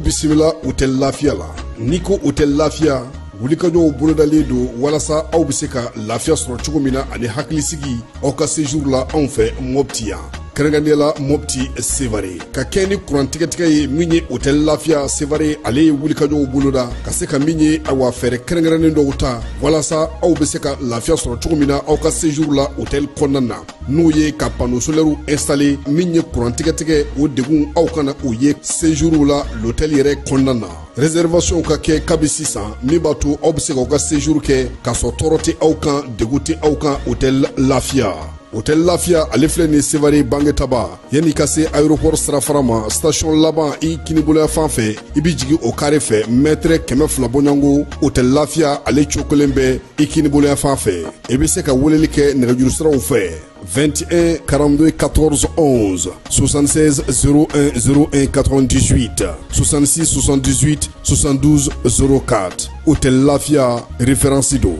bisimila hôtel Lafiya la. N'i ko hôtel Lafiya, wulikajɔw bolodalen don walasa aw bɛ se ka lafiya sɔrɔ cogo min na ani hakilisigi aw ka séjour la anw fɛ Mopti yan. Kɛrɛnkɛrɛnnenya Mopti Sevare ka kɛ ni kurantigɛtigɛ ye min ye hôtel Lafiya Sevare ale ye wulikajɔw boloda ka se ka min ye awa fɛɛrɛ kɛrɛnkɛrɛnnen dɔw ta walasa aw bɛ se ka lafiya sɔrɔ cogo min na aw ka séjour la hôtel kɔnɔna na n'o ye ka panneau solaire installer min ye kurantigɛtigɛ o degun aw kana o ye séjour la l'hôtel yɛrɛ kɔnɔna na. Réservation ka kɛ kabi sisan min b'a to aw bɛ se k'aw ka séjour kɛ k'a sɔrɔ tɔɔrɔ tɛ aw kan degun tɛ aw kan hôtel Lafiya. Hôtel Lafiya ale filɛ nin Sevare Bangetaba yanni ka se aéroport sirafara ma station laban i kiniboloya fan fɛ i bi jigin o carré fɛ mètre 200 bɔɲɔngo hôtel Lafiya ale cokolen bɛ i kiniboloya fan fɛ i bɛ se ka weleli kɛ nɛgɛjuru siraw fɛ 21 42 14 11 76 01 01 98 66 78 72 04 hôtel Lafiya référence do.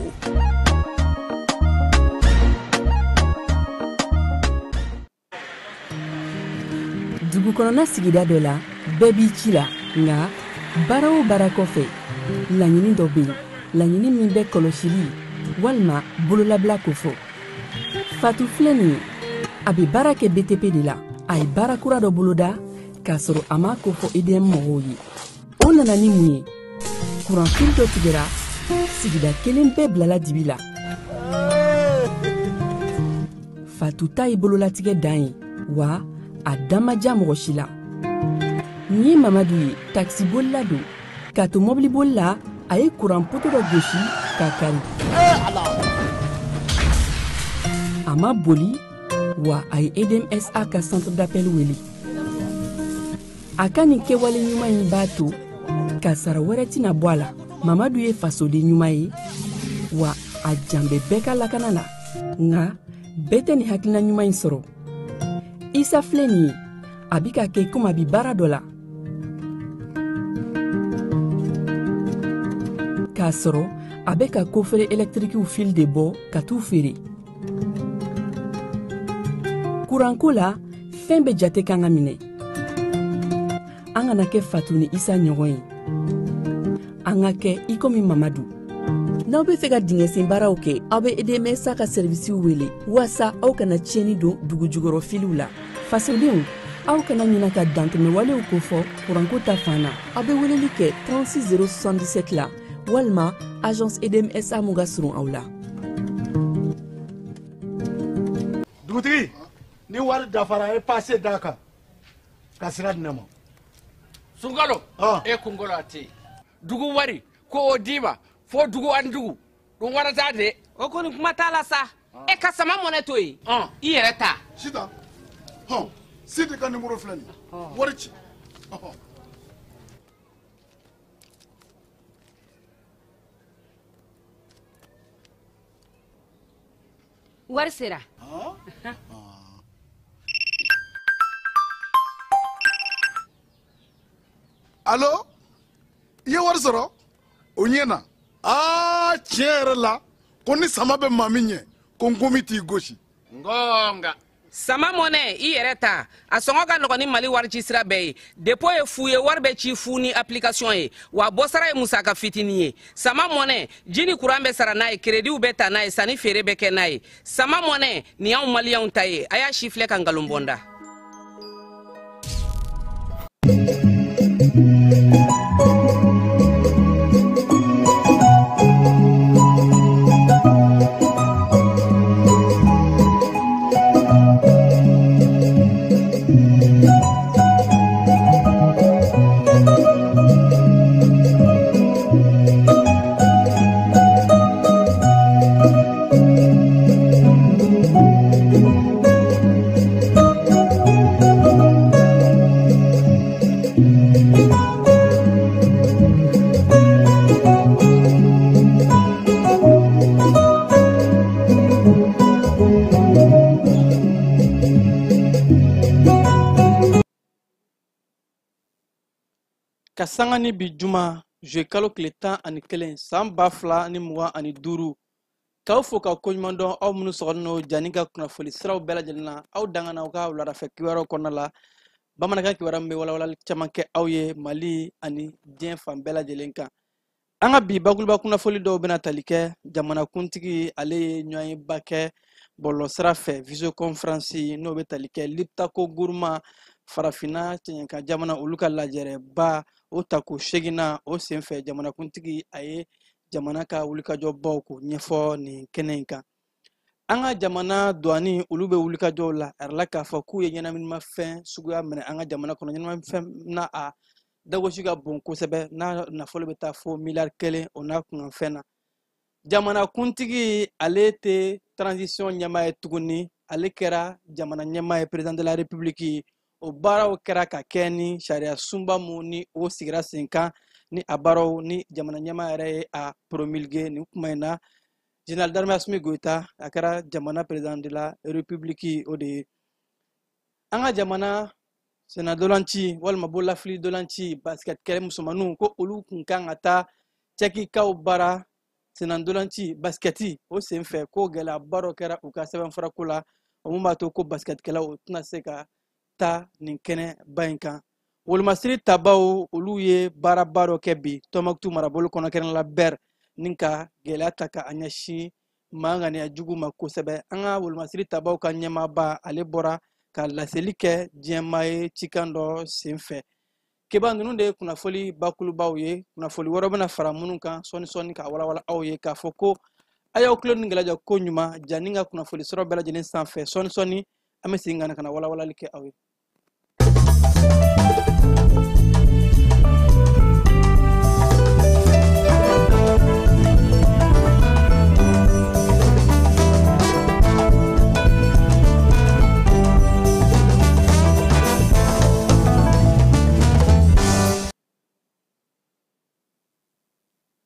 Dugu kɔnɔna sigida dɔ la bɛɛ b'i ci la nka baara o baara kɔfɛ laɲini dɔ bɛ yen laɲini min bɛ kɔlɔsili walima bololabila ko fɔ Fatu filɛ nin ye a bɛ baara kɛ BTP de la a ye baara kura dɔ boloda k'a sɔrɔ a ma ko fɔ EDM mɔgɔw ye o nana ni mun ye kuranfili dɔ tigɛra sigida kelen bɛɛ bilala dibi la Fatu ta ye bololatigɛ dan ye wa a damaja mɔgɔ si la ni Mamadu ye taxi bolila don k'a to mobili bolila a ye kuran poto dɔ gosi k'a kari a ma boli wa a ye EDMSA ka centre d'appel wele a ka nin kɛwale ɲuman in b'a to ka sara wɛrɛ tɛna bɔ a la Mamadu ye fasoden ɲuman ye wa a jan bɛ bɛɛ ka lakana la nka bɛɛ tɛ nin hakilina ɲuman in sɔrɔ Isa filɛ nin ye a bi ka kɛ komi a bi baara dɔ la k'a sɔrɔ a bɛ ka kofere électrique fil de bɔ ka t'u feere kuranko la fɛn bɛ jate kan ka minɛ an kana kɛ Fatu ni Isa ɲɔgɔn ye an ka kɛ i komi Mamadu n'aw bɛ fɛ ka dingɛsen baaraw kɛ aw bɛ EDMSA ka service wele walasa aw kana tiɲɛni don dugu jukɔrɔ filiw la fasodenw aw kana ɲina ka dantɛmɛwalew ko fɔ kuranko ta fan na aw bɛ weleli kɛ 36 077 la walima agence EDMSA mun ka surun aw la. Dugutigi ni wari dafara e passé d'a kan ka sira di ne ma. Sunkalo e kunkolo a tɛ yen dugu wari ko o d'i ma fo dugu ani dugu dun wara t'a de o kɔni kuma t'a la sa e ka sama mɔnɛ to yen i yɛrɛ ta Sita Sidi ka numéro filɛ nin wari ci wari sera Allo i ye wari sɔrɔ o ɲɛna tiɲɛ yɛrɛ la ko ni sama bɛ maa min ɲɛ ko n komi t'i gosi ngonga sama mɔnɛ i yɛrɛ ta a sɔngɔ ka nɔgɔn ni Mali wari ci sira bɛɛ ye dépôt ye fu ye wari bɛ ci fu ni application ye wa bɔsara ye musaka fitinin ye sama mɔnɛ ji ni kuran bɛ sara n'a ye crédit bɛ ta n'a ye sanni feere bɛ kɛ n'a ye sama mɔnɛ nin y'anw maliyɛnw ta ye a y'a si filɛ ka nkalon bɔnda ka sanga ni bi juma je kalo tile 11 san 2025 k'aw fo ka koɲuman dɔn aw minnu sɔgɔlen no jani ka kunnafoni siraw bɛɛ lajɛlen na aw dangana aw ka wuladafɛ kibaruyaw kɔnɔna la bamanankan kibaruya min bɛ walawalali caman kɛ aw ye Mali ani diɲɛ fan bɛɛ lajɛlen kan. An ka bi bakuruba kunnafoni dɔw bɛna tali kɛ jamanakuntigi ale ye ɲɔgɔnyeba kɛ bɔlɔlɔsira fɛ visioconference n'o bɛ tali kɛ Liptako Guruma farafinna cɛɲɛka jamana olu ka lajɛrɛba o tako 8nan o senfɛ jamanakuntigi a ye jamana ka wulikajɔbaw ko ɲɛfɔ nin kɛnɛ in kan. An ka jamana douane olu bɛ wulikajɔw la a yirala k'a fɔ k'u ye ɲɛnaminimafɛn suguya minɛ an ka jamana kɔnɔ ɲɛnaminimafɛn na a dagosi ka bon kosɛbɛ n'a nafolo bɛ taa fo miliyari 1 o n'a kunkanfɛn na. Jamanakuntigi ale tɛ transition ɲɛmaa ye tuguni ale kɛra jamana ɲɛmaa ye président de la république o baaraw kɛra ka kɛ ni sariya sunba mun ni o sigira sen kan ni a baaraw ni jamana ɲɛmaa yɛrɛ ye a promulguer nin kuma in na. Général d'armée Assimi Goïta a kɛra jamana président de la république o de ye. An ka jamana sena dolanci walima bolafili dolanci basket kɛlɛ musomanninw ko olu kun kan ka taa cɛkikaw bara sena dolanci basketi o senfɛ ko gɛlɛyaba dɔ kɛra u ka sɛbɛnfurako la o mun b'a to ko basketkɛlaw o tɛna se ka taa nin kɛnɛba in kan. Wolomasiri tabaw olu ye baaraba dɔ kɛ bi Tɔnbukutu marabolo kɔnɔ kɛrɛnkɛrɛnnenya la Bɛr nin ka gɛlɛya ta ka a ɲɛsin manganiya jugu ma kosɛbɛ. An ka wolomasiri tabaw ka ɲɛmaaba ale bɔra ka laseli kɛ diɲɛmaa ye cikan dɔ senfɛ. Keba ninnu de ye kunnafoni bakulubaw ye. Kunnafoni wɛrɛ bɛna fara minnu kan sɔɔni ka walawala aw ye k'a fɔ ko a y'aw tulo ni gɛlɛjɔ ko ɲuman janni ka kunnafoni sɔrɔ bɛɛ lajɛlen sanfɛ sɔɔni an bɛ segin ka na walawalali kɛ aw ye.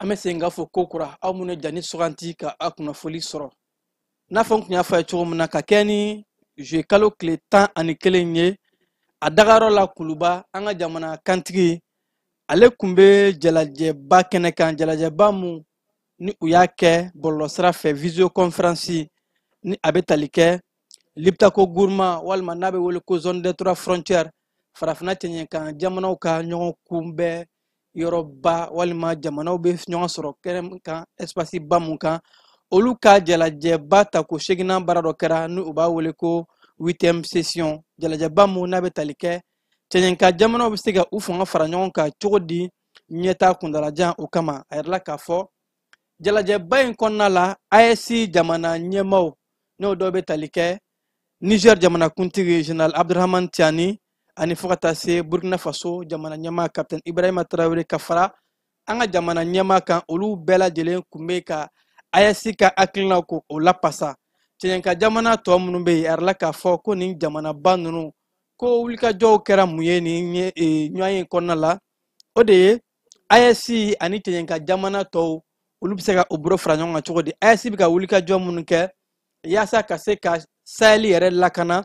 An bɛ segin k'a fɔ ko kura aw minnu ye janni suganti ka a kunnafoni sɔrɔ. N'a fɔ n kun y'a fɔ a ye cogo min na ka kɛ ni juillet kalo tile 11 ye a dagayɔrɔ la Kuluba an ka jamana kantigi ale kun bɛ jalajɛba kɛnɛ kan jalajɛba mun ni u y'a kɛ bɔlɔlɔsira fɛ visioconference ni a bɛ tali kɛ Liptako Guruma walima n'a bɛ wele ko zone des 3 frontières farafinna cɛɲɛkan jamanaw ka ɲɔgɔn kunbɛn yɔrɔba walima jamanaw bɛ ɲɔgɔn sɔrɔ kɛnɛ kan espace ba mun kan olu ka jalajɛba tako 8nan baara dɔ kɛra ni u b'a wele ko 8e session jalajɛba mun n'a bɛ tali kɛ cɛɲɛka jamanaw bɛ se ka u fanga fara ɲɔgɔn kan cogo di ɲɛta kuntalajan o kama a yirala k'a fɔ jalajɛba in kɔnɔna la AES jamana ɲɛmaaw n'o dɔw bɛ tali kɛ Niger jamanakuntigi Général Abdurahmane Tiani ani fo ka taa se Burkina Faso jamana ɲɛmaa Capitaine Ibrahima Traoré ka fara an ka jamana ɲɛmaa kan olu bɛɛ lajɛlen kun bɛ ka AES ka hakilinaw ko o lapasa cɛɲɛka jamana tɔ minnu bɛ yen a yirala k'a fɔ ko nin jamanaba ninnu ko wulikajɔw kɛra mun ye nin ɲɔgɔnye in kɔnɔna la o de ye AES ani cɛɲɛka jamana tɔw olu bɛ se ka o bolo fara ɲɔgɔn kan cogo di AES bɛ ka wulikajɔ minnu kɛ yaasa ka se ka Sahel yɛrɛ lakana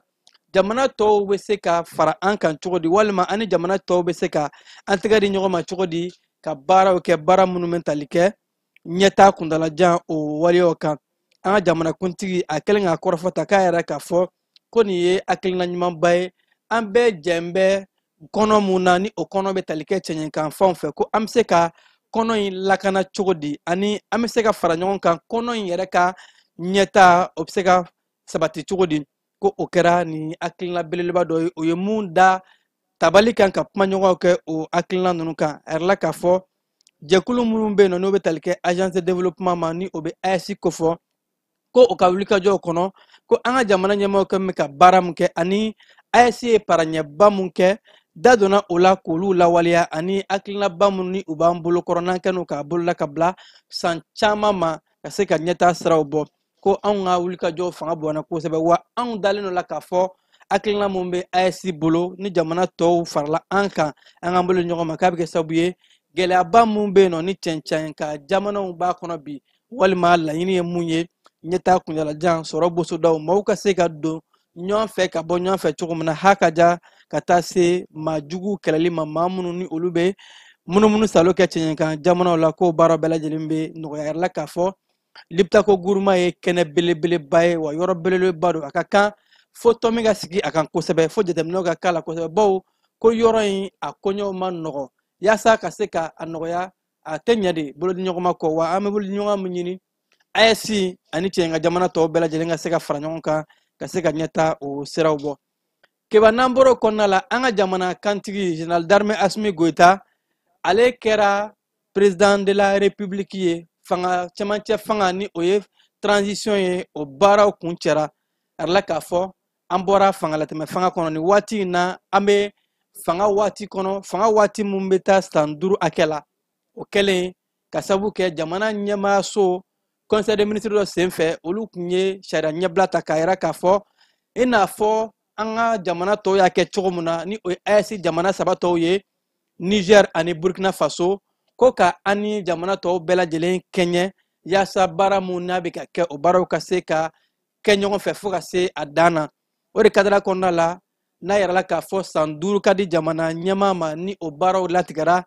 jamana tɔw bɛ se ka fara an kan cogo di walima ani jamana tɔw bɛ se ka an tɛgɛ di ɲɔgɔn ma cogo di ka baaraw kɛ baara minnu bɛ tali kɛ ɲɛta kuntalajan o waleyaw kan an ka jamanakuntigi a kɛlen k'a kɔrɔfɔta k'a yɛrɛ k'a fɔ ko nin ye hakilina ɲumanba ye an bɛɛ jɛn bɛ kɔnɔ mun na ni o kɔnɔ bɛ tali kɛ cɛɲɛkan fanw fɛ ko an bɛ se ka kɔnɔ in lakana cogo di ani an bɛ se ka fara ɲɔgɔn kan kɔnɔ in yɛrɛ ka ɲɛta o bɛ se ka sabati cogo di ko o kɛra ni hakilina belebeleba dɔ ye o ye mun da tabali kan ka kuma ɲɔgɔnw kɛ o hakilina ninnu kan a yirala k'a fɔ jɛkulu minnu bɛ yen nɔ n'o bɛ tali kɛ agence de développement ma ni o bɛ AES kofɔ ko o ka wulikajɔw kɔnɔ ko an ka jamana ɲɛmaaw kɛ bɛ ka baara min kɛ ani AES ye paraɲɛba mun kɛ da donna o la k'olu lawaleya ani hakilinaba minnu ni u b'an bolokɔrɔ n'an kɛn'u k'a bolola ka bila san caman ma ka se ka ɲɛtaa siraw bɔ ko anw ka wulikajɔw fanga bonyana kosɛbɛ wa anw dalen dɔ la k'a fɔ hakilina mun bɛ AES bolo ni jamana tɔw farala an kan an k'an bolo ɲɔgɔn ma k'a bɛ kɛ sababu ye gɛlɛyaba mun bɛ yen nɔ ni cɛncɛn ka jamanaw b'a kɔnɔ bi walima laɲini ye mun ye ɲɛtaa kuntalajan sɔrɔ bosodaw maaw ka se ka don ɲɔgɔn fɛ ka bɔ ɲɔgɔn fɛ cogo min na hakaja ka taa se maa jugu kɛlɛli ma maa minnu ni olu bɛ munumunu salo kɛ cɛncɛn jamanaw la ko baara bɛɛ lajɛlen bɛ nɔgɔya yɛrɛ la k'a fɔ Liptako Guruma ye kɛnɛ belebeleba ye wa yɔrɔ belebeleba don a ka kan fo tɔn min ka sigi a kan kosɛbɛ fo jateminɛw ka k'a la kosɛbɛ bawo ko yɔrɔ in a koɲɛw ma nɔgɔ yaasa ka se ka a nɔgɔya a tɛ ɲɛ de bolodiɲɔgɔnma kɔ wa an bɛ bolodiɲɔgɔn min ɲini AES ani cɛ ka jamana tɔw bɛɛ lajɛlen ka se ka fara ɲɔgɔn kan ka se ka ɲɛta o siraw bɔ keba n'an bɔra o kɔnɔna la an ka jamana kantigi général d'armée Assimi Goïta ale kɛra président de la république ye fanga cɛmancɛ fanga ni o ye transition ye o baaraw kun cɛra arila k'a fɔ an bɔra fangalatɛmɛ fanga kɔnɔ ni waati in na an bɛ fanga waati kɔnɔ fanga waati mun bɛ taa san 5 hakɛ la o kɛlen ka sabu kɛ jamana ɲɛmaayaso conseil des ministres dɔ senfɛ olu kun ye sariya ɲɛbila ta k'a yira k'a fɔ i n'a fɔ an ka jamana tɔw y'a kɛ cogo min na ni o ye AES jamana 3 tɔw ye Niger ani Burkina Faso ko ka an ni jamana tɔw bɛɛ lajɛlen kɛɲɛ yaasa baara mun n'a bɛ ka kɛ o baaraw ka se ka kɛ ɲɔgɔn fɛ fo ka se a dan na o de kadira kɔnɔna la n'a yɛrɛla k'a fɔ san 5 ka di jamana ɲɛmaa ma ni o baaraw latigɛra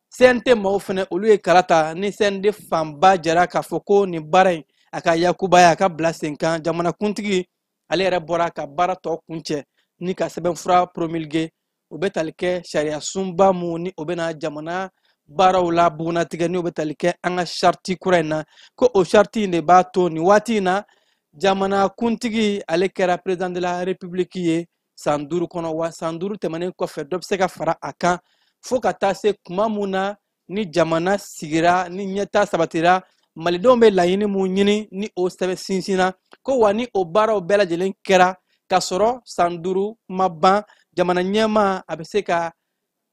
CNT maaw fɛnɛ olu ye kala ta ni CND fanba jɛra k'a fɔ ko nin baara in a ka yakubaya a ka bila sen kan jamana kuntigi ale yɛrɛ bɔra ka baara tɔ kuncɛ ni ka sɛbɛnfura promulguer o bɛ tali kɛ sariya sunba mun ni o bɛna jamana baaraw la bugunatigɛ ni o bɛ tali kɛ an ka charte kura in na ko o charte in de b'a to nin waati in na jamana kuntigi ale kɛra président de la république ye san 5 kɔnɔ wa san 5 tɛmɛnen kɔfɛ dɔ bɛ se ka fara a kan fo ka taa se kuma mun na ni jamana sigira ni ɲɛta sabatira malidenw bɛ laɲini mun ɲini ni o sɛbɛn sinsinna ko wa ni o baaraw bɛɛ lajɛlen kɛra ka sɔrɔ san 5 ma ban jamana ɲɛmaa a bɛ se ka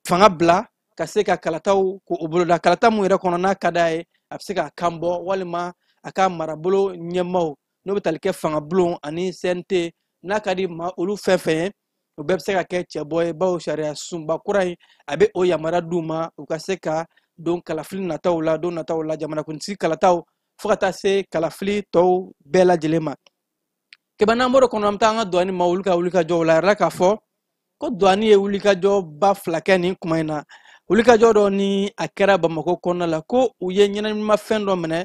fanga bila ka se ka kalataw ko o boloda kalata mun yɛrɛ kɔnɔ n'a ka d'a ye a bɛ se ka kan bɔ walima a ka marabolo ɲɛmaaw n'o bɛ tali kɛ fanga bulon ani CNT n'a ka di maa olu fɛn fɛn ye o bɛɛ bɛ se ka kɛ cɛbɔ ye bawo sariya sunba kura in a bɛ o yamaruya d'u ma u ka se ka don kalafili nataw la don nataw la jamanakuntigi kalataw fo ka taa se kalafili tɔw bɛɛ lajɛlen ma kɛmɛ n'an bɔra kɔnɔ an bɛ taa an ka douane ma olu ka wulikajɔw la a yɛrɛ k'a fɔ ko douane ye wulikajɔba 2 kɛ nin kuma in na wulikajɔ dɔ ni a kɛra Bamako kɔnɔna la ko u ye ɲɛnɛminimafɛn dɔ minɛ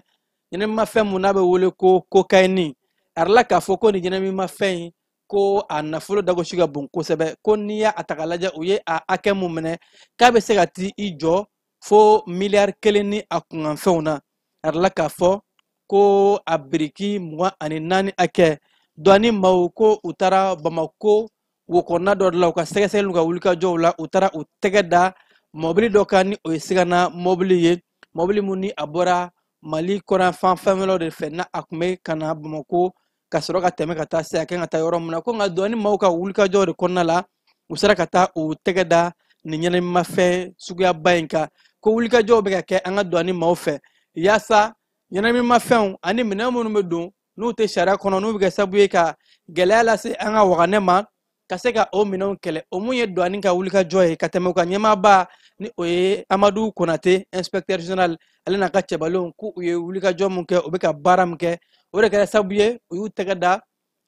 ɲɛnɛminimafɛn mun n'a bɛ wele ko cocaïne a yɛrɛ k'a fɔ ko nin ɲɛnɛminimafɛn in ko a nafolo dagosi ka bon kosɛbɛ ko n'i y'a ta k'a lajɛ u ye a hakɛ mun minɛ k'a bɛ se ka t'i jɔ fo miliyari 1 ni a kunkanfɛnw na a yɛrɛ k'a fɔ ko a biriki 24 hakɛ douane maaw ko u taara Bamako wo kɔnɔna dɔ de la u ka sɛgɛsɛgɛliw ka wulikajɔw la u taara u tɛgɛ da mɔbili dɔ kan ni o ye Sigana mɔbili ye mɔbili mun ni a bɔra Mali kɔrɔnfan fɛn wɛrɛw de fɛ n'a a kun bɛ ka na Bamako ka sɔrɔ ka tɛmɛ ka taa se a kan ka taa yɔrɔ min na ko nka douane maaw ka wulikajɔ de kɔnɔna la u sera ka taa u tɛgɛ da nin ɲɛnɛminimafɛn suguyaba in kan ko wulikajɔw bɛ ka kɛ an ka douane maaw fɛ yaasa ɲɛnɛminimafɛnw ani minɛn minnu bɛ don n'u tɛ sariya kɔnɔ n'u bɛ kɛ sababu ye ka gɛlɛya lase an ka waganɛ ma ka se ka o minɛnw kɛlɛ o mun ye douane ka wulikajɔ ye ka tɛmɛ u ka ɲɛmaaba ni o ye Amadu Konate inspecteur général ale n'a ka cɛbalenw ko u ye wulikajɔ mun kɛ u bɛ ka baara min kɛ o de kɛra sababu ye u y'u tɛgɛ da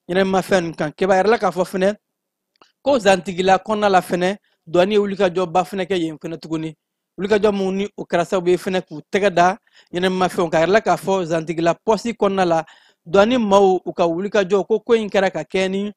ɲɛnɛminimafɛn ninnu kan kɛba yɛrɛ la k'a fɔ fɛnɛ ko Zantigila kɔnɔna la fɛnɛ douane ye wulikajɔba fɛnɛ kɛ yen fɛnɛ tuguni wulikajɔ mun ni o kɛra sababu ye fɛnɛ k'u tɛgɛ da ɲɛnɛminimafɛnw kan a yɛrɛ la k'a fɔ Zantigila pɔsi kɔnɔna la douane maaw u ka wulikajɔ ko in kɛra ka kɛ ni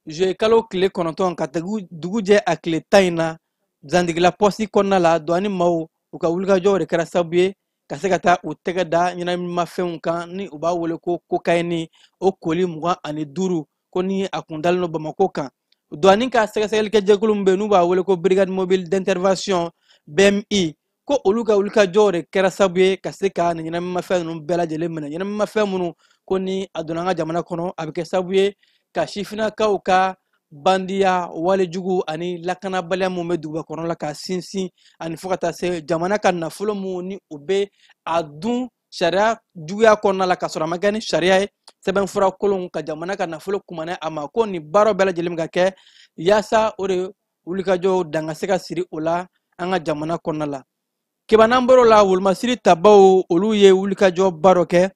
juillet kalo tile 9 ka dugu jɛ a tile 10 in na Zantigila pɔsi kɔnɔna la douane maaw u ka wulikajɔw de kɛra sababu ye ka se ka taa u tɛgɛ da ɲɛnɛminimafɛnw kan ni u b'a wele ko cocaïne o koli 25 ko ni a kun dalen don Bamako kan douane ka sɛgɛsɛgɛlikɛ jɛkulu min bɛ yen n'u b'a wele ko brigade mobile d'intervention BMI ko olu ka wulikajɔw de kɛra sababu ye ka se ka nin ɲɛnɛminimafɛn ninnu bɛɛ lajɛlen minɛ ɲɛnɛminimafɛn minnu ko ni a donna an ka jamana kɔnɔ a bɛ kɛ sababu ye ka sifinnakaw ka bandiya walejugu ani lakanabaliya mun bɛ duguba kɔnɔ la ka sinsin ani fo ka taa se jamana ka nafolo mun ni o bɛ a dun sariya juguya kɔnɔna la ka sɔrɔ a ma kɛ ni sariya ye sɛbɛnfura kolon ka jamana ka nafolo kumanɛ a ma ko nin baaraw bɛɛ lajɛlen ka kɛ yaasa o de wulikajɔw dan ka se ka siri o la an ka jamana kɔnɔna la kɛba n'an bɔr'o la wolomasiri tabaw olu ye wulikajɔba dɔ kɛ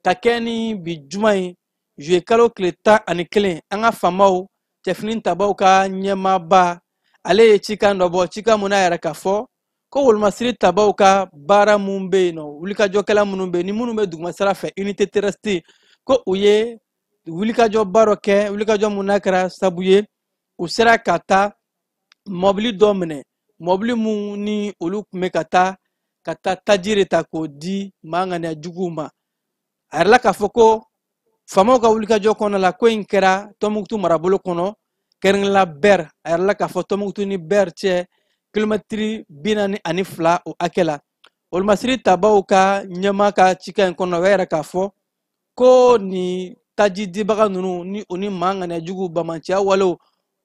ka kɛ ni bi juma ye juillet kalo tile 11 an ka faamaw cɛfini tabaw ka ɲɛmaaba ale ye cikan dɔ bɔ cikan mun n'a yɛrɛ k'a fɔ ko wolomasiri tabaw ka baara mun bɛ yen nɔ wulikajɔkɛla minnu bɛ yen ni minnu bɛ dugumasira fɛ unité terrestre ko u ye wulikajɔba dɔ kɛ wulikajɔ mun n'a kɛra sababu ye u sera ka taa mobili dɔ minɛ mobili mun ni olu kun bɛ ka taa tajiri ta k'o di maa ŋaniya juguw ma a yɛrɛ la k'a fɔ ko faamaw ka wulikajɔ kɔnɔ la ko in kɛra Tɔnbukutu marabolo kɔnɔ kɛrɛnkɛrɛnla Bɛr a yɛrɛ la k'a fɔ Tɔnbukutu ni Bɛr cɛ kilomɛtiri 42 o hakɛ la olumasiri tabaw ka ɲɛmaa ka cikɛ in kɔnɔ o yɛrɛ k'a fɔ ko ni taji dibaga ninnu ni o ni maa ŋaniya juguw bamanciya walew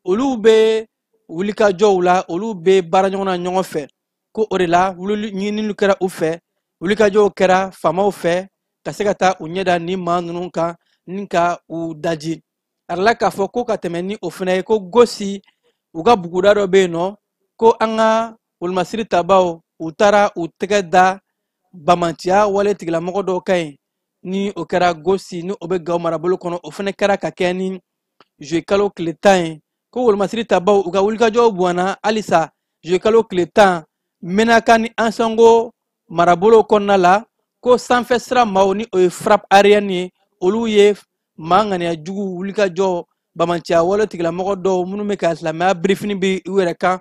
olu bɛ wulikajɔw la olu bɛ baara ɲɔgɔn na ɲɔgɔn fɛ ko o de la ɲininiw kɛra u fɛ wulikajɔw kɛra faamaw fɛ ka se ka taa u ɲɛda ni maa ninnu kan ni ka u daji a yɛrɛ la k'a fɔ ko ka tɛmɛ ni o fana ye ko Gosi u ka buguda dɔ bɛ yen nɔ ko an ka olumasiri tabaw u taara u tɛgɛ da bamanciya wale tigilamɔgɔ dɔw kan yen ni o kɛra Gosi ni o bɛ Gawo marabolo kɔnɔ o fana kɛra ka kɛ ni juillet kalo tile 10 ko olumasiri tabaw u ka wulikajɔw bɔnna halisa juillet kalo tile 10 Menaka ni Ansango marabolo kɔnɔna la ko sanfɛ sira maaw ni o ye frappe aérienne ye olu ye maa ŋaniya jugu wulikajɔ bamanciya wale tigilamɔgɔ dɔw minnu bɛ ka silamɛya birifini bi u yɛrɛ kan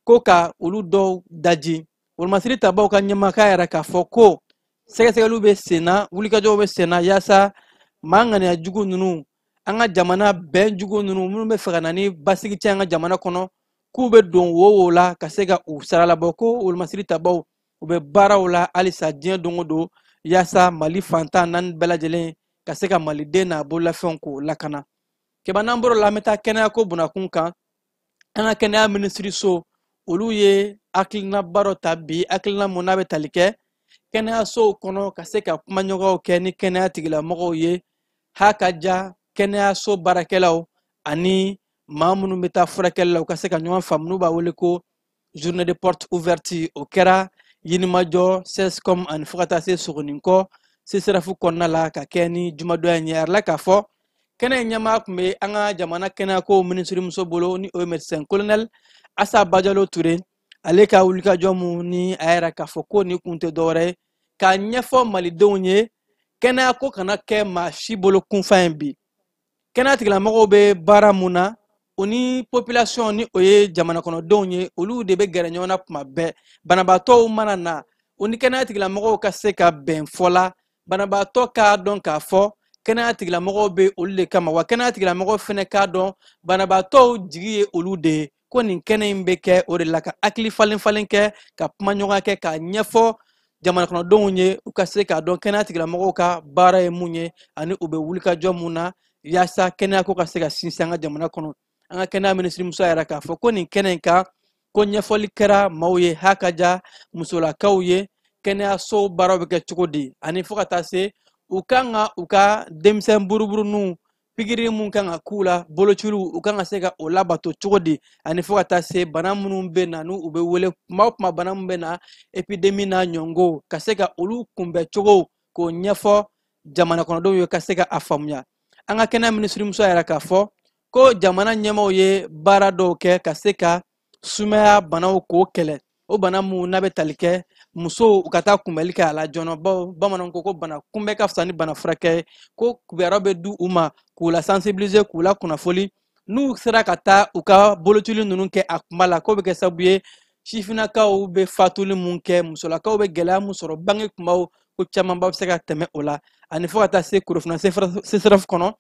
ko ka olu dɔw daji olumasiri tabaw ka ɲɛmaaka yɛrɛ k'a fɔ ko sɛgɛsɛgɛliw bɛ sen na wulikajɔw bɛ sen na yaasa maa ŋaniya jugu ninnu an ka jamana bɛn jugu ninnu minnu bɛ fɛ ka na ni basigi cɛ an ka jamana kɔnɔ k'u bɛ don wo la ka se ka u sara labɔ ko olumasiri tabaw u bɛ baaraw la halisa diɲɛ don o don yaasa Mali fantan 4 bɛɛ lajɛlen ka se ka maliden n'a bololafɛnw k'o lakana kɛba n'an bɔr'o la an bɛ taa kɛnɛyako bunakun kan an ka kɛnɛya minisiriso olu ye hakilinaba dɔ ta bi hakilina mun n'a bɛ tali kɛ kɛnɛyasow kɔnɔ ka se ka kumaɲɔgɔnw kɛ ni kɛnɛya tigilamɔgɔw ye ha ka ja kɛnɛyaso baarakɛlaw ani maa minnu bɛ taa furakɛli la u ka se ka ɲɔgɔn faamu n'u b'a wele ko journée de porte ouverte o kɛra Yirimajɔ CESCOM ani fo ka taa se Sogonikɔ CSREF kɔnɔna la ka kɛ ni jumadɔya in ye a yɛrɛ la k'a fɔ kɛnɛ in ɲɛmaa tun bɛ an ka jamana kɛnɛyako minisirimuso bolo ni o ye médecin colonel Asa Bajalo Ture ale ka wulikajɔ mun ni a yɛrɛ k'a fɔ ko ni kun tɛ dɔwɛrɛ ye k'a ɲɛfɔ malidenw ye kɛnɛyako kana kɛ maa si bolo kunfan ye bi kɛnɛya tigilamɔgɔw bɛ baara mun na o ni population ni o ye jamana kɔnɔdenw ye olu de bɛ gɛrɛ ɲɔgɔn na tuma bɛɛ banabaatɔw mana na o ni kɛnɛya tigilamɔgɔw ka se ka bɛn fɔ la banabaatɔ k'a dɔn k'a fɔ kɛnɛya tigilamɔgɔw bɛ olu de kama wa kɛnɛya tigilamɔgɔw fana k'a dɔn banabaatɔw jigi ye olu de ye ko nin kɛnɛ in bɛ kɛ o de la ka hakili falen kɛ ka kuma ɲɔgɔn kɛ k'a ɲɛfɔ jamana kɔnɔdenw ye u ka se k'a dɔn kɛnɛya tigilamɔgɔw ka baara ye mun ye ani u bɛ wulikajɔ mun na yaasa kɛnɛyako ka se ka sinsin an ka jamana kɔnɔ an ka kɛnɛya minisirimuso yɛrɛ k'a fɔ ko nin kɛnɛ in kan ko ɲɛfɔli kɛra maaw ye ha ka ja musolakaw ye kɛnɛyasow baaraw bɛ kɛ cogo di ani fo ka taa se u kan ka u ka denmisɛn buruburuninw pikiri mun kan ka k'u la bolociw u kan ka se ka o labato cogo di ani fo ka taa se bana minnu bɛ na n'u bɛ wele kuma o kuma bana minnu bɛ na epidemi n'a ɲɔngo ka se ka olu kunbɛn cogo k'o ɲɛfɔ jamana kɔnɔdenw ye ka se ka a faamuya an ka kɛnɛya minisirimuso yɛrɛ k'a fɔ ko jamana ɲɛmaaw ye baara dɔw kɛ ka se ka sumaya banaw k'o kɛlɛ o bana mun n'a bɛ tali kɛ musow u ka taa kunbɛli kɛ a la joona bamananw ko bana kunbɛ ka fisa ni bana furakɛ ye ko kibaruya bɛ di u ma k'u la sensibiliser k'u la kunnafoli n'u sera ka taa u ka bolocili ninnu kɛ a kuma la k'o bɛ kɛ sababu ye sifinnakaw bɛ fatuli mun kɛ musolakaw bɛ gɛlɛya mun sɔrɔ bange kumaw ko camanba bɛ se ka tɛmɛ o la ani fo ka taa se Korofina CSREF kɔnɔ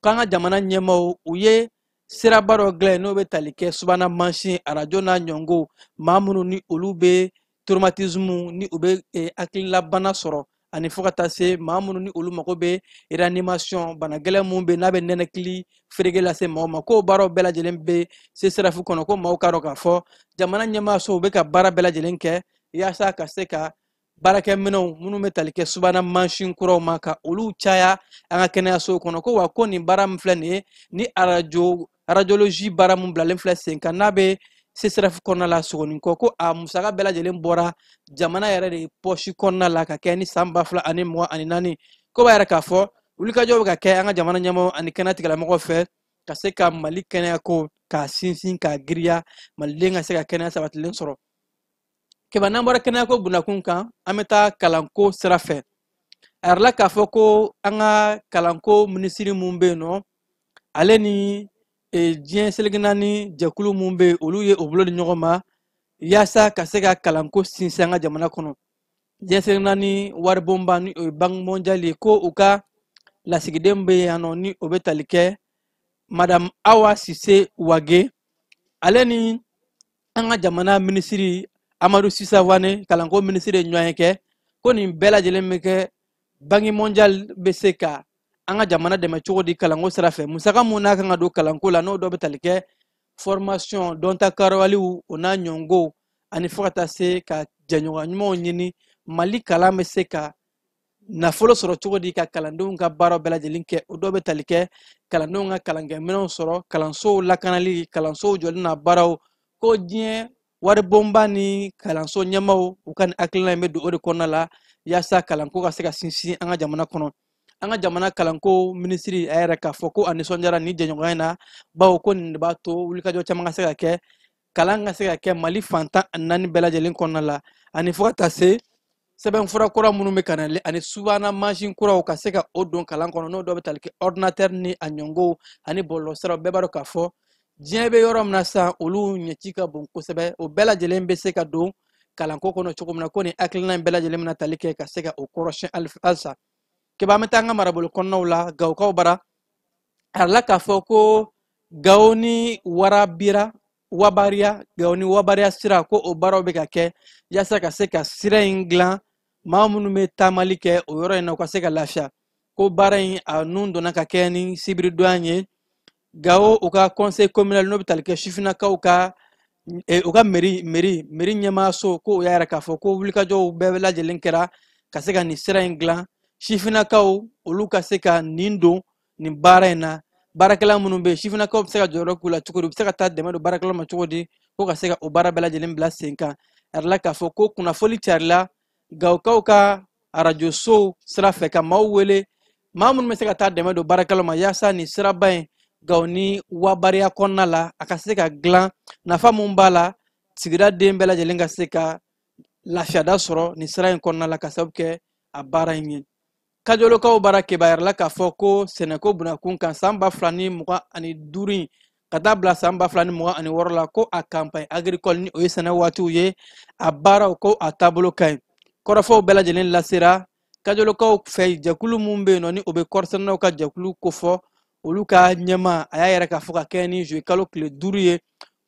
k'an ka jamana ɲɛmaaw u ye siraba dɔ dilan n'o bɛ tali kɛ subahana mansin arajo n'a ɲɔngo maa minnu ni olu bɛ traumatisme ni u bɛ hakililabana sɔrɔ ani fo ka taa se maa minnu ni olu mago bɛ réanimation bana gɛlɛn mun bɛ n'a bɛ nɛnɛkili ferege lase maaw ma k'o baaraw bɛɛ lajɛlen bɛ CSREF kɔnɔ ko maaw k'a dɔn k'a fɔ jamana ɲɛmaaso u bɛ ka baara bɛɛ lajɛlen kɛ yaasa ka se ka baarakɛminɛw minnu bɛ tali kɛ subahana mansin kuraw ma ka olu caya an ka kɛnɛyasow kɔnɔ ko wa ko nin baara min filɛ nin ye ni radiologie baara min bilalen filɛ sen kan n'a bɛ CSREF kɔnɔna la Sogonikɔ ko a musaka bɛɛ lajɛlen bɔra jamana yɛrɛ de pɔsi kɔnɔna la ka kɛ ni san 2024 ko b'a yɛrɛ k'a fɔ wulikajɔ bɛ ka kɛ an ka jamana ɲɛmaaw ani kɛnɛya tigilamɔgɔw fɛ ka se ka Mali kɛnɛyako k'a sinsin k'a giriya maliden ka se ka kɛnɛya sabatilen sɔrɔ kɛba n'an bɔra kɛnɛyako bunakun kan an bɛ taa kalanko sira fɛ a yɛrɛ la k'a fɔ ko an ka kalanko minisiri mun bɛ yen nɔ ale ni diɲɛ seligi naani jɛkulu mun bɛ olu ye o bolo di ɲɔgɔn ma yaasa ka se ka kalanko sinsin an ka jamana kɔnɔ. Diɲɛ seligi naani waribonba ni o ye Banque mondiale ye ko u ka lasigiden bɛ yan nɔ ni o bɛ tali kɛ Madame Awa Sise Wage ale ni an ka jamana minisiri Amadou Sisa Wane kalanko minisiri ye ɲɔgɔn kɛ ko nin bɛɛ lajɛlen bɛ kɛ Banque mondiale bɛ se ka an ka jamana dɛmɛ cogo di kalanko sira fɛ musaka mun n'a kan ka don kalanko la n'o dɔ bɛ tali kɛ formation dɔnta karawaliw o n'a ɲɔngo ani fo ka taa se ka jɛɲɔgɔn ɲumanw ɲini Mali kalan bɛ se ka nafolo sɔrɔ cogo di ka kalandenw ka baaraw bɛɛ lajɛlen kɛ o dɔ bɛ tali kɛ kalandenw ka kalankɛminɛnw sɔrɔ kalansow lakanali kalansow jɔli n'a baaraw ko diɲɛ waribonba ni kalanso ɲɛmaaw u ka nin hakilina in bɛ don o de kɔnɔna la yaasa kalanko ka se ka sinsin an ka jamana kɔnɔ. An ka jamana kalanko minisiri a yɛrɛ k'a fɔ ko a nisɔndiyara nin jɛɲɔgɔnya in na bawo ko nin de b'a to wulikajɔ caman ka se ka kɛ kalan ka se ka kɛ Mali fantan ani naani bɛɛ lajɛlen kɔnɔna la ani fo ka taa se sɛbɛnfura kura minnu bɛ ka na ani subahana mansin kuraw ka se ka o don kalan kɔnɔ n'o dɔ bɛ tali kɛ ordinateur ni a ɲɔngow ani bɔlɔlɔsiraw bɛɛ b'a dɔn k'a fɔ diɲɛ bɛ yɔrɔ min na sisan olu ɲɛci ka bon kosɛbɛ o bɛɛ lajɛlen bɛ se ka don kalanko kɔnɔ cogo min na ko nin hakilina in bɛɛ lajɛlen bɛna tali kɛ ka se ka o kɔrɔsiyɛn halisa. Keba an bɛ taa an ka marabolo kɔnɔnaw la Gawukaw bara a la k'a fɔ ko Gawo ni Wabariya sira ko o baaraw bɛ ka kɛ yaasa ka se ka sira in dilan maa minnu bɛ taamali kɛ o yɔrɔ in na u ka se ka lafiya ko baara in a nun donna ka kɛ ni sibiridonya ye. Gawo u ka conseil communal n'o bɛ tali kɛ sifinnakaw ka u ka mairie ɲɛmaaso ko o y'a yɛrɛ k'a fɔ ko wulikajɔw bɛɛ lajɛlen kɛra ka se ka nin sira in dilan sifinnakaw olu ka se ka nin don nin baara in na baarakɛla minnu bɛ yen sifinnakaw bɛ se ka jɔyɔrɔ k'u la cogo di u bɛ se ka taa dɛmɛ don baarakɛlaw ma cogo di ko ka se ka o baara bɛɛ lajɛlen bila sen kan a yɛrɛ la k'a fɔ ko kunnafoni carila Gawukaw ka arajo so sira fɛ ka maaw wele maa minnu bɛ se ka taa dɛmɛ don baarakɛlaw ma yaasa nin siraba in Gawo ni Wabariya kɔnɔna la a ka se ka dilan nafa mun b'a la sigida den bɛɛ lajɛlen ka se ka lafiyada sɔrɔ nin sira in kɔnɔna la ka sababu kɛ a baara in ye. Kajolokaw bara keba yɛrɛ la k'a fɔ ko sɛnɛko bunakun kan san 2025 in ka taa bila san 2026 la ko a campagne agricole ni o ye sɛnɛ waatiw ye a baaraw ko a taabolo ka ɲi kɔrɔfɔw bɛɛ lajɛlen lasera Kajolokaw fɛ jɛkulu mun bɛ yen nɔ ni o bɛ kɔɔrisɛnɛnaw ka jɛkulu kofɔ olu ka ɲɛma a y'a yɛrɛ k'a fɔ ka kɛ ni juillet kalo tile 5 ye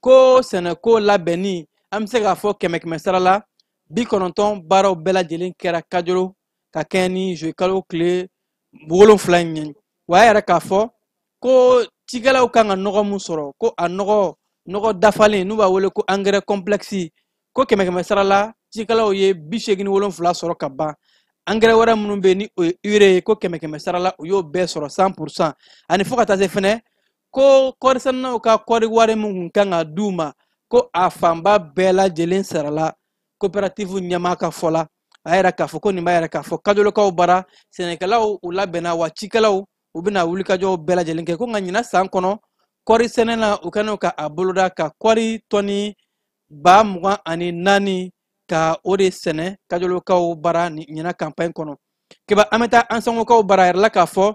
ko sɛnɛko labɛnni an bɛ se k'a fɔ 100 sara la 90 baaraw bɛɛ lajɛlen kɛra Kajolo ka kɛ ni juillet kalo tile 7 in ye wa a y'a yɛrɛ k'a fɔ ko cikɛlaw kan ka nɔgɔ mun sɔrɔ ko a nɔgɔ dafalen n'u b'a wele ko engrais complexe ko 100 sara la cikɛlaw ye 87 sɔrɔ ka ban engrais wɛrɛ minnu bɛ yen ni o ye urée ye ko 100 sara la u y'o bɛɛ sɔrɔ 100% ani fo ka taa se fɛnɛ ko kɔɔrisɛnɛnaw ka kɔɔri wari min kan ka d'u ma ko a fanba bɛɛ lajɛlen sarala coopérative ɲɛmaa ka fɔ la a yɛrɛ k'a fɔ ko nin b'a yɛrɛ k'a fɔ Kajolokaw bara sɛnɛkɛlaw u labɛnna wa cikɛlaw u bɛna wulikajɔw bɛɛ lajɛlen kɛ ko nka ɲina san kɔnɔ kɔɔri sɛnɛ na u kɛnɛ ka a boloda ka kɔɔri tɔni 24,000 ka o de sɛnɛ Kajolokaw bara ɲina campagne kɔnɔ. Keba an bɛ taa an sɔngɔkaw bara yɛrɛ la k'a fɔ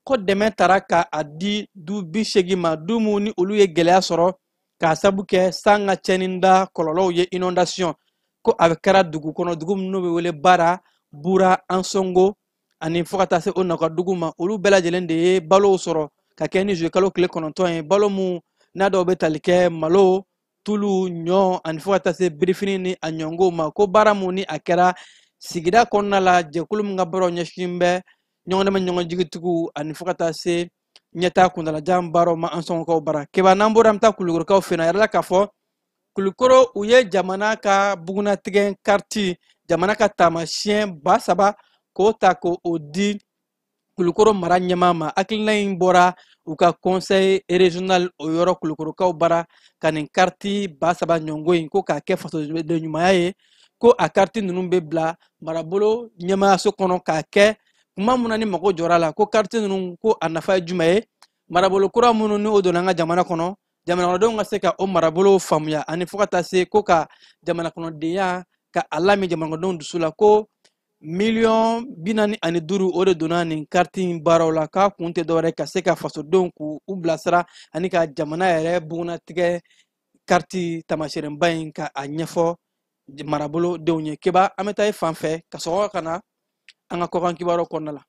ko dɛmɛ taara ka a di du 80 ma du mun ni olu ye gɛlɛya sɔrɔ k'a sabu kɛ san ka cɛnni da kɔlɔlɔw ye inondation ko a kɛra dugu kɔnɔ dugu minnu bɛ wele Bara Bura Ansongo ani fo ka taa se o naka dugu ma olu bɛɛ lajɛlen de ye balow sɔrɔ ka kɛ ni juillet kalo tile 9 ye balo mun n'a dɔw bɛ tali kɛ malo tulu ɲɔ ani fo ka taa se birifini ni a ɲɔngow ma ko baara mun ni a kɛra sigida kɔnɔna la jɛkulu min ka baaraw ɲɛsin bɛ ɲɔgɔn dɛmɛ ɲɔgɔn jigitigiw ani fo ka taa se ɲɛtaa kuntalajan baaraw ma an sɔngɔkaw bara keba n'an bɔra an bɛ taa Kulukorokaw fɛ yen a yɛrɛ la k'a fɔ Kulukoro u ye jamana ka bugunatigɛ kariti jamana ka taamasiyɛn 3000 k'o ta k'o di Kulukoro mara ɲɛmaa ma hakilina in bɔra u ka conseil régional o yɔrɔ Kulukorokaw bara ka nin kariti 3000 ɲɔngo in ko k'a kɛ fasoden ɲumanya ye ko a kariti ninnu bɛ bila marabolo ɲɛmaayaso kɔnɔ k'a kɛ kuma mun na ni mago jɔra la ko kariti ninnu ko a nafa ye jumɛn ye marabolo kura minnu ni o donna an ka jamana kɔnɔ jamanadenw ka se ka o marabolo faamuya ani fo ka taa se ko ka jamana kɔnɔdenya ka a lami jamanadenw dusu la ko million binani ani duru o de donna nin karti baaraw la k'a kun tɛ dɔwɛrɛ ka se ka fasodenw k'u bilasira ani ka jamana yɛrɛ bugunatigɛ karti tamaseerenba in ka a ɲɛfɔ marabolo denw ye. Keba an bɛ taa i fan fɛ ka sɔgɔ ka na an ka kɔkan kibaruw kɔnɔna la.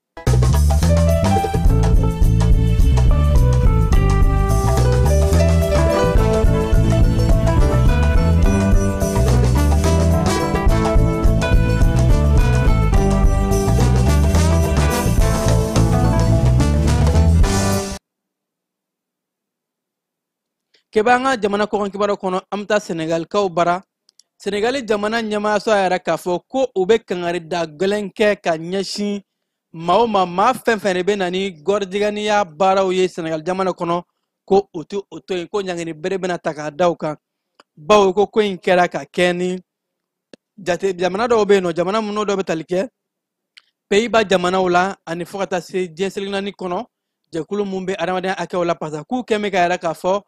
Kebanga jamana kɔkan kibaruw kɔnɔ an bɛ taa Senegal kaw bara. Senegali jamana ɲɛmaayaso yɛrɛ k'a fɔ ko u bɛ kangari da gɛlɛn kɛ ka ɲɛsin maa fɛn fɛn de bɛ na ni gɔridiganiya baaraw ye Senegal jamana kɔnɔ ko o to yen ko ɲangini bere bɛna ta k'a da u kan. Bawo ko in kɛra ka kɛ ni jamana dɔw bɛ yen nɔ jamana minnu dɔw bɛ tali kɛ Pays-Bas jamanaw la ani fo ka taa se diɲɛ seleke naani kɔnɔ jɛkulu mun bɛ adamadenya hakɛw la pasa k'u kɛn bɛ ka yɛrɛ k'a fɔ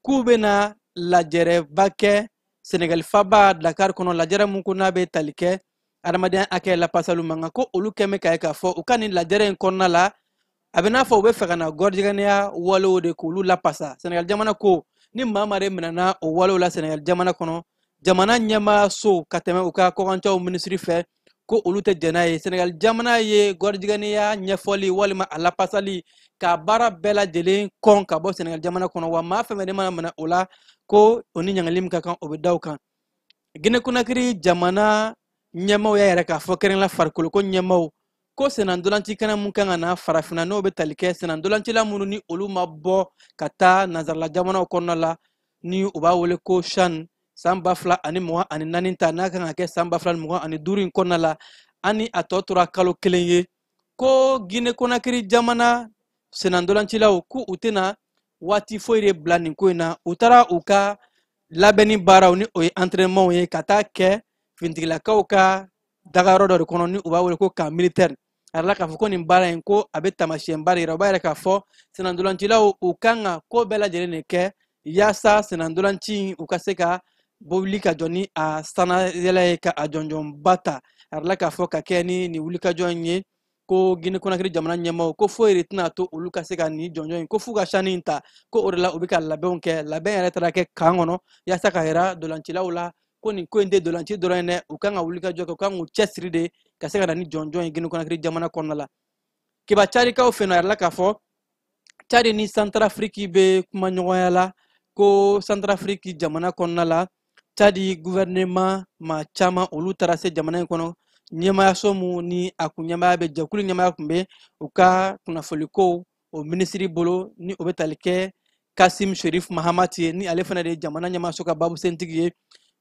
k'u bɛna lajɛrɛba kɛ Senegal faba Dakar kɔnɔ lajɛrɛ mun ko n'a bɛ tali kɛ adamadenya hakɛ la pasalu manga ko olu kɛn bɛ ka ye k'a fɔ u ka nin lajɛrɛ in kɔnɔna la a bɛ n'a fɔ u bɛ fɛ ka na gɔridiganiya walew de k'olu lapasa. Senegal jamana ko ni maa de minɛna o walew la Senegal jamana kɔnɔ jamana ɲɛmaayaso ka tɛmɛ u ka kɔkancɛw minisiri fɛ ko olu tɛ jɛn n'a ye. Senegal jamana ye gɔridiganiya ɲɛfɔli walima a lapasali ka baara bɛɛ lajɛlen kɔn ka bɔ Senegal jamana kɔnɔ wa maa fɛn fɛn de mana minɛ o la ko o ni ɲangali min ka kan o bɛ da o kan. Guinée Conakry jamana ɲɛmaaw y'a yɛrɛ k'a fɔ kɛrɛnkɛrɛnnenya farikolo ko ɲɛmaaw ko senandolanci kɛnɛ mun kan ka na farafinna n'o bɛ tali kɛ senandolancila minnu ni olu ma bɔ ka taa nanzarala jamanaw kɔnɔna la ni u b'a wele ko CHAN san 2024 ta n'a kan ka kɛ san 2025 in kɔnɔna la ani a tɔ tora kalo kelen ye ko Guinée Conakry jamana senandolancilaw ko u tɛna waati foyi de bila nin ko in na u taara u ka labɛnni baaraw ni o ye entraînement ye ka taa kɛ fintigilakaw ka dagayɔrɔ dɔ de kɔnɔ ni u b'a wele ko camp militaire. A yɛrɛ k'a fɔ ko nin baara in ko a bɛ taamasiyɛnba de yira u b'a yɛrɛ k'a fɔ senandolancilaw u kan ka ko bɛɛ lajɛlen de kɛ yaasa senandolanci u ka se ka wuli ka jɔ ni a sanayɛlɛ ye ka a jɔnjɔnba ta. A yɛrɛ k'a fɔ ka kɛ ni nin wulikajɔ in ye ko Guinée Conakry jamana ɲɛmaaw ko foyi de tɛna to olu ka se ka nin jɔnjɔn in ko f'u ka CHAN in ta ko o de la u bɛ ka labɛnw kɛ labɛn yɛrɛ taara kɛ kan kɔnɔ yaasa ka yira dolancilaw la ko nin ko in tɛ dolanci dɔrɔn ye dɛ u kan ka wulikajɔ kɛ u kan k'u cɛsiri de ka se ka na ni jɔnjɔn ye Guinée Conakry jamana kɔnɔna la. Kiba Cadikaw fɛ yen nɔ a yɛrɛ k'a fɔ Cadi ni Centrafrique bɛ kuma ɲɔgɔnya la ko Centrafrique jamana kɔnɔna la Cadi gouvernement maa caman olu taara se jamana in kɔnɔ ɲɛmaayaso mun ni a kun ɲɛmaaya bɛ jɛkulu ɲɛmaaya kun bɛ u ka kunnafonikow o minisiri bolo ni o bɛ tali kɛ Kasim Sherif Mahamati ye ni ale fana de ye jamana ɲɛmaayaso ka babusentigi ye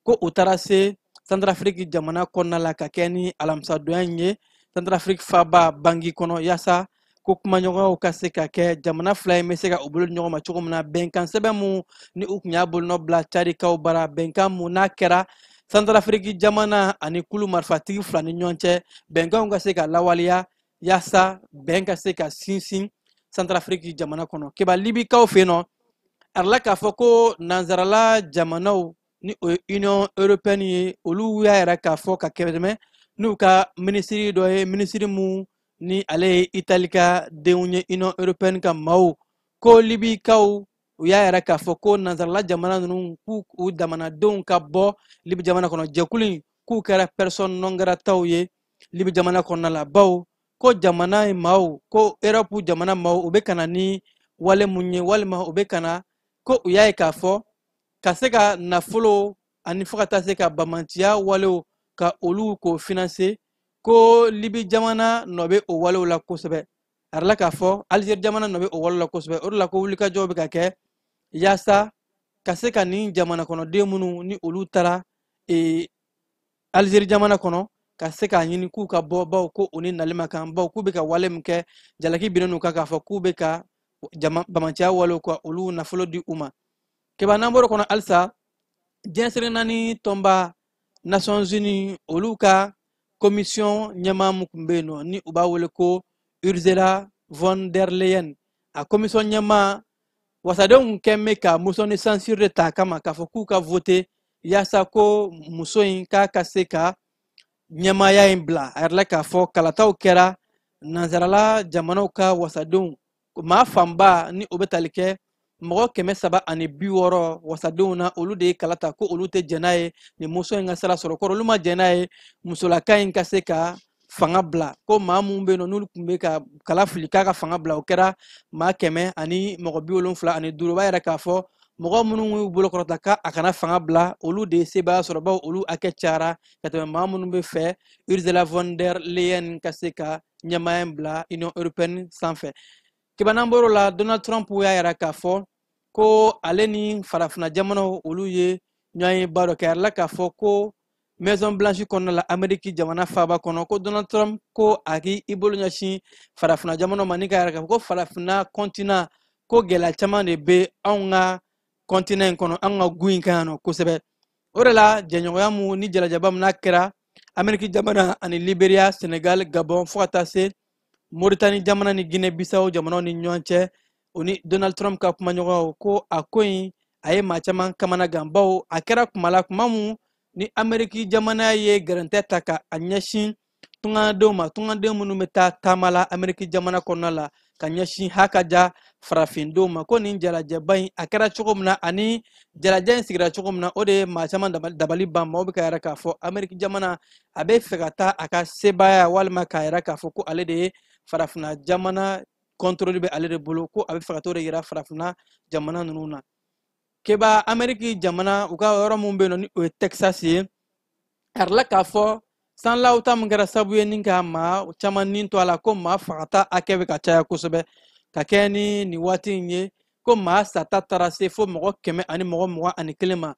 ko u taara se Centrafrique jamana kɔnɔna la ka kɛ ni alamisadonya in ye Centrafrique faba Bangi kɔnɔ yaasa ko kumaɲɔgɔnyaw ka se ka kɛ jamana fila in bɛ se ka u bolo ɲɔgɔn ma cogo min na bɛnkan sɛbɛn mun ni u kun y'a bolonɔ bila Cadikaw bara bɛnkan mun n'a kɛra Centrafrique jamana ani kulu marifatigi fila ni ɲɔgɔn cɛ bɛnkanw ka se ka lawaleya yaasa bɛn ka se ka sinsin Centrafrique jamana kɔnɔ. Keba Libikaw fɛ yen nɔ a yɛrɛ k'a fɔ ko nanzarala jamanaw ni o ye Union Européenne ye olu y'a yɛrɛ k'a fɔ ka kɛmɛ n'u ka minisiri dɔ ye minisiri mun ni ale ye Itali ka denw ye Union Européenne ka maaw ko Libikaw u y'a yɛrɛ k'a fɔ ko nanzarala jamana ninnu k'u damanadenw ka bɔ Libi jamana kɔnɔ jɛkulu in k'u kɛra personne non grataw ye Libi jamana kɔnɔna la bawo ko jamana in maaw ko Europe jamana maaw u bɛ ka na ni wale mun ye walima u bɛ ka na ko u y'a ye k'a fɔ ka se ka nafolo ani fo ka taa se ka bamanciya walew ka olu k'o financer ko Libi jamana nɔ bɛ o walew la kosɛbɛ. A yɛrɛ k'a fɔ Algérie jamana nɔ bɛ o walew la kosɛbɛ o de la ko wulikajɔw bɛ ka kɛ yaasa ka se ka nin jamana kɔnɔden minnu ni olu taara Algérie jamana kɔnɔ ka se k'a ɲini k'u ka bɔ baw ko o ni nali ma kan baw k'u bɛ ka wale min kɛ jalaki binnen n'u kan k'a fɔ k'u bɛ ka bamanciya walew ka olu nafolo di u ma. Keba n'an bɔra kɔnɔ halisa diɲɛ seleke naani tɔnba Nations Unies olu ka commission ɲɛmaa mun tun bɛ yen nɔ ni u b'a wele ko Ursula von der Leyen a commission ɲɛmaa wasadenw kɛn bɛ ka motion de censure de ta kama k'a fɔ k'u ka voter yaasa ko muso in k'a ka se ka ɲɛmaaya in bila a yɛrɛ la k'a fɔ kalataw kɛra nansarala jamanaw ka wasadenw maa fanba ni o bɛ tali kɛ mɔgɔ 360 wasadenw na olu de ye kala ta ko olu tɛ jɛn n'a ye ni muso in ka sira sɔrɔ kɔrɔ olu ma jɛn n'a ye musolaka in ka se ka fanga bila ko maa mun bɛ yen nɔ n'olu tun bɛ ka kala fili k'a ka fanga bila o kɛra maa 100 ani mɔgɔ 75 o b'a yɛrɛ k'a fɔ mɔgɔ minnu y'u bolo kɔrɔta k'a kana fanga bila olu de ye sebaaya sɔrɔ bawo olu hakɛ cayara ka tɛmɛ maa minnu bɛ fɛ Ursula von der Leyen ka se ka ɲɛmaaya in bila Union européenne sanfɛ kibanan bɔr'o la Donald Trump y'a yɛrɛ k'a fɔ ko ale ni farafina jamanaw olu ye ɲɔgɔn ye ba dɔ kɛ a yɛrɛ k'a fɔ ko Maison Blanche kɔnɔna la Amérique jamana faaba kɔnɔ ko Donald Trump ko a k'i bolo ɲɛsin farafina jamanaw ma ni ka yɛrɛ k'a fɔ ko farafina continent ko gɛlɛya caman de bɛ anw ka continent in kɔnɔ an ka gu in kan yan nɔ kosɛbɛ o de la jɛɲɔgɔnya mun ni jalajaba min n'a kɛra Amérique jamana ani Liberia Senegal Gabon fo ka taa se Mauritanie jamana ni Guinée Bissau jamanaw ni ɲɔgɔn cɛ o ni Donald Trump ka kumaɲɔgɔnw ko a ko in a ye maa caman kamana gan bawo a kɛra kuma la kuma mun ni Amérique jamana ye gɛrɛntɛ ta ka a ɲɛsin tungadenw ma tungaden minnu bɛ taa taama la Amérique jamana kɔnɔna la ka ɲɛsin hakaja farafindenw ma ko nin jalajɛba in a kɛra cogo min na ani jalajɛ in sigira cogo min na o de ye maa caman dabali ban maaw bɛ ka yɛrɛ k'a fɔ Amérique jamana a bɛ fɛ ka taa a ka sebaaya walima k'a yɛrɛ k'a fɔ ko ale de ye farafina jamana contrôle bɛ ale de bolo ko a bɛ fɛ ka t'o de yira farafina jamana ninnu na keba Amérique jamana u ka yɔrɔ mun bɛ yen nɔ ni o ye Texas ye a yɛrɛ la k'a fɔ sanlaw ta mun kɛra sababu ye ni ka maa caman nin to a la ko maa fagata hakɛ bɛ ka caya kosɛbɛ ka kɛ ni nin waati in ye ko maa sata taara se fo mɔgɔ 100 ani mɔgɔ 21 ma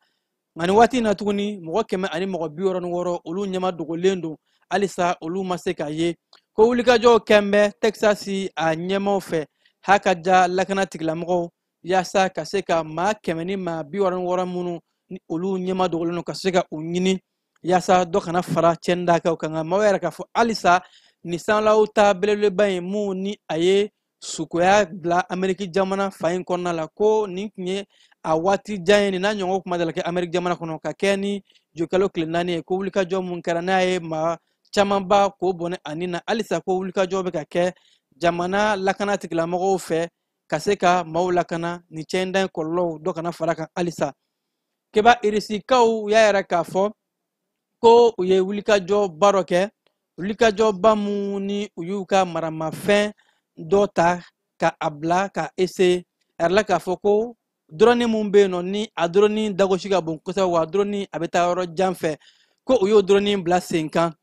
nka nin waati in na tuguni mɔgɔ 100 ani mɔgɔ 66 olu ɲɛma dogolen don halisa olu ma se k'a ye ko wulikajɔw kɛn bɛ Texas a ɲɛmaw fɛ hakaja lakana tigilamɔgɔw yaasa ka se ka maa 100 ni maa 66 minnu ni olu ɲɛma dogolen don ka se ka u ɲini yaasa dɔ kana fara cɛnnidakɛw kan nka maaw yɛrɛ k'a fɔ halisa nin sanlaw ta belebeleba in mun ni a ye sukoya bila Amérique jamana fa in kɔnɔna la ko nin tun ye a waati jan ye nin n'a ɲɔgɔn kuma dala kɛ Amérique jamana kɔnɔ ka kɛ ni jokalo tile 4 ye ko wulikajɔ mun kɛra n'a ye maa camanba k'o bɔnɛ ani na halisa ko wulikajɔ bɛ ka kɛ jamana lakana tigilamɔgɔw fɛ ka se ka maaw lakana ni cɛnda in kɔlɔlɔw dɔ kana fara kan halisa keba irisikaw y'a yɛrɛ k'a fɔ ko u ye wulikajɔ ba dɔ kɛ wulikajɔba mun ni u y'u ka maramafɛn dɔ ta ka a bila ka ese a yɛrɛ la k'a fɔ ko dɔrɔni mun bɛ yen nɔ ni a dɔrɔni dagosi ka bon kosɛbɛ wa dɔrɔni a bɛ taa yɔrɔ jan fɛ ko u y'o dɔrɔni bila sen kan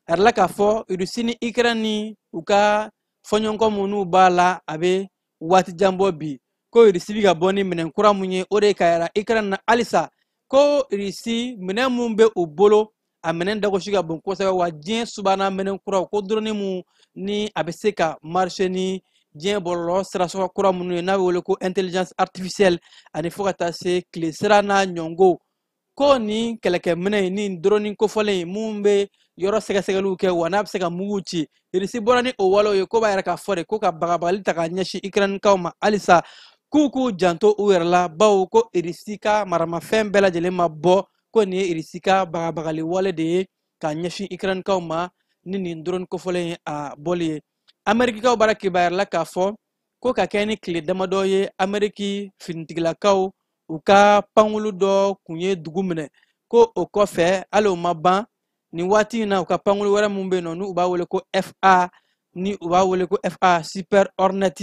a yɛrɛ la k'a fɔ Rusi ni Ukraine ni u ka fɔɲɔgɔnkɔ minnu b'a la a bɛ waati jan bɔ bi ko Rusi bɛ ka bɔ ni minɛn kura mun ye o de ye ka yɛrɛ Ukraine na halisa ko Rusi minɛn mun bɛ u bolo a minɛn dagosi ka bon kosɛbɛ wa diɲɛ subahana minɛn kuraw ko dɔrɔni mun ni a bɛ se ka marché ni diɲɛ bɔlɔlɔ sirasɔrɔ kura minnu ye n'a bɛ wele ko intelligence artificielle ani fo ka taa se tile sira n'a ɲɔngo ko nin kɛlɛkɛminɛ ni dɔrɔni kofɔlen mun bɛ yɔrɔ sɛgɛsɛgɛliw kɛ wa n'a bɛ se ka mugu ci Rusi bɔra ni o walew ye ko b'a yɛrɛ k'a fɔ de ko ka bagabagali ta k'a ɲɛsin Ukrainekaw ma halisa k'u janto u yɛrɛ la bawo ko Rusi ka maramafɛn bɛɛ lajɛlen ma bɔ ko nin ye Rusi ka bagabagali wale de ye k'a ɲɛsin Ukrainekaw ma ni nin dɔrɔni kofɔlen ye a bɔli ye Amérikikaw b'a kibaruya la k'a fɔ ko ka kɛ ni tile damadɔ ye Amériki finitigilakaw u ka pankulu dɔ kun ye dugu minɛ ko o kɔfɛ hali o ma ban nin waati in na u ka pankulu wɛrɛ mun bɛ yen nɔ n'u b'a wele ko FA ni u b'a wele ko FA Super Hornet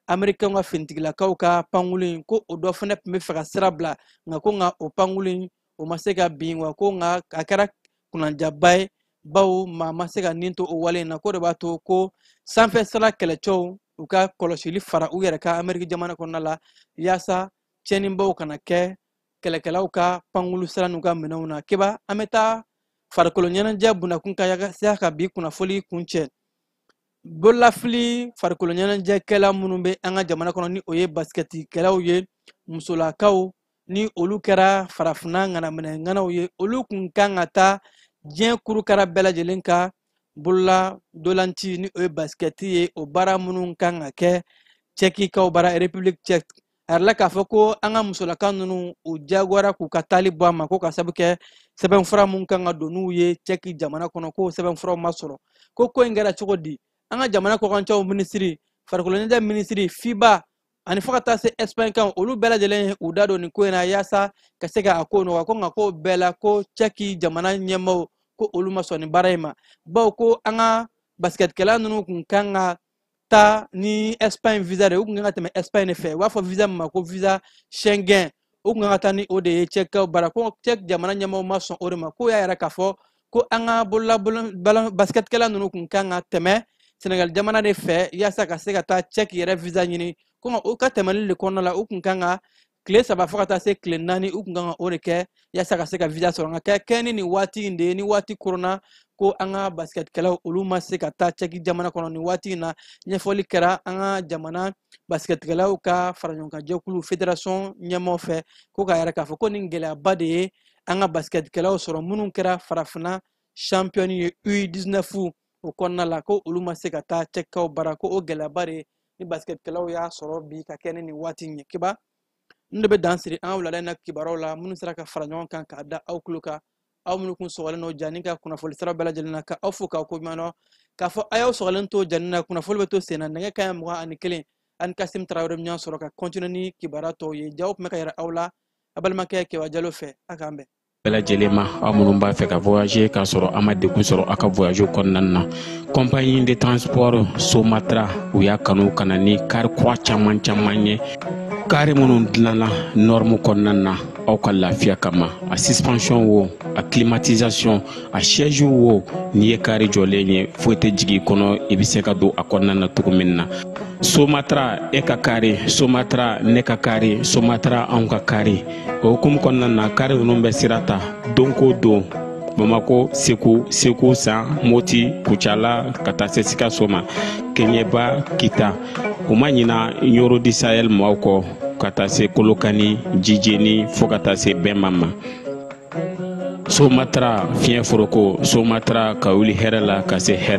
Amérikɛnw ka finitigilakaw ka pankulu in ko o dɔ fana tun bɛ fɛ ka sira bila nka o pankulu in o ma se ka bin wa ko nka a kɛra kunanjaba ye bawo maa ma se ka nin to o wale in na ko de b'a to ko sanfɛ sira kɛlɛcɛw u ka kɔlɔsili fara u yɛrɛ ka Amérique jamana kɔnɔna la yaasa tiɲɛnibaw kana kɛ kɛlɛkɛlaw ka pankulu sira n'u ka minɛnw na keba an bɛ taa farikolo ɲɛnajɛ bundakun ka se ka bi kunnafoli kun cɛ bololafili farikolo ɲɛnajɛkɛla minnu bɛ an ka jamana kɔnɔ ni o ye basiketikɛlaw ye musolakaw ni olu kɛra farafina ŋanaminɛŋanaw ye olu kun kan ka taa diɲɛ kurukara bɛɛ lajɛlen ka bolola dolanci ni o ye basikɛti ye o baara minnu kan ka kɛ cɛkikaw bara République tchèque arla k'a fɔ ko an ka musolaka ninnu u jagoyara k'u ka taali bɔ a ma ko ka sabu kɛ sɛbɛnfura mun kan ka don n'u ye cɛki jamana kɔnɔ ko sɛbɛnfuraw ma sɔrɔ ko in kɛra cogo di an ka jamana kɔkancɛw minisiri farikolo ɲɛnajɛ minisiri FIBA ani fo ka taa se Espagne kan olu bɛɛ lajɛlen u da don nin ko in na yaasa ka se ka a ko nɔgɔya ko nka ko bɛɛ la ko cɛki jamana ɲɛmaaw ko olu ma sɔn nin baara in ma bawo ko an ka basketkɛla ninnu kun kan ka taa ni Espagne visa de u kun kan ka tɛmɛ Espagne fɛ u b'a fɔ visa min ma ko visa Schengen u kun kan ka taa ni o de ye cɛkɛw bara ko cɛk jamana ɲɛmaaw ma sɔn o de ma ko y'a yɛrɛ k'a fɔ ko an ka basketkɛla ninnu kun kan ka tɛmɛ Senegal jamana de fɛ yaasa ka se ka taa cɛk yɛrɛ visa ɲini ko u ka tɛmɛli de kɔnɔna la u kun kan ka tile 3 fo ka taa se tile 4 u kun kan ka o de kɛ yaasa ka se ka visa sɔrɔ nka kɛ ni nin waati in de ye ni waati korona ko an ka basketkɛlaw olu ma se ka taa cɛki jamana kɔnɔ nin waati in na ɲɛfɔli kɛra an ka jamana basketkɛlaw ka faraɲɔgɔnkan jɛkulu fédération ɲɛmaaw fɛ ko k'a yɛrɛ k'a fɔ ko nin gɛlɛyaba de ye an ka basketkɛlaw sɔrɔ minnu kɛra farafinna champion ye U19 o kɔnɔna la ko olu ma se ka taa cɛkaw bara ko o gɛlɛyaba de ye ni basketkɛlaw y'a sɔrɔ bi ka kɛ ni nin waati in ye kiba n de bɛ dan siri an ka wulada in na kibaruyaw la minnu sera ka fara ɲɔgɔn kan k'a da aw tulo kan aw minnu kun sɔgɔlen n'o jani ka kunnafoni sira bɛɛ lajɛlen na ka aw fo k'aw ko ɲuman dɔn k'a fɔ a y'aw sɔgɔlen to jani na kunnafoni bɛ to sen na nɛgɛ kanɲɛ 21 ani Kasim Tarawele ɲɔgɔn sɔrɔ ka continuer ni kibaruya tɔw ye jaw tun bɛ ka yɛrɛ aw la a balimakɛ Kewa Jalo fɛ a k'an bɛn bɛɛ lajɛlen ma aw minnu b'a fɛ ka voyager k'a sɔrɔ a ma degun sɔrɔ a ka voyage kɔnɔna na compagnie de transport Somatra u y'a kanu ka na ni kari kura caman ye kari minnu dilanna norme kɔnɔna na aw ka lafiya kama a suspension wo a climatisation a siège wo n'i ye kari jɔlen ye foyi tɛ jigin kɔnɔ i bɛ se ka don a kɔnɔna na cogo min na Somatra e ka kari Somatra ne ka kari Somatra anw ka kari o hukumu kɔnɔna na kari ninnu bɛ sira ta don ko don Bamako Segu San Moti Kucala ka taa se Sikaso ma Keɲeba Kita u ma ɲina Yoro di Sahel maaw kɔ ka taa se Kolokani Jijeni fo ka taa se Bɛnma ma Somatra fiɲɛ foroko Somatra ka wuli hɛrɛ la ka se hɛrɛ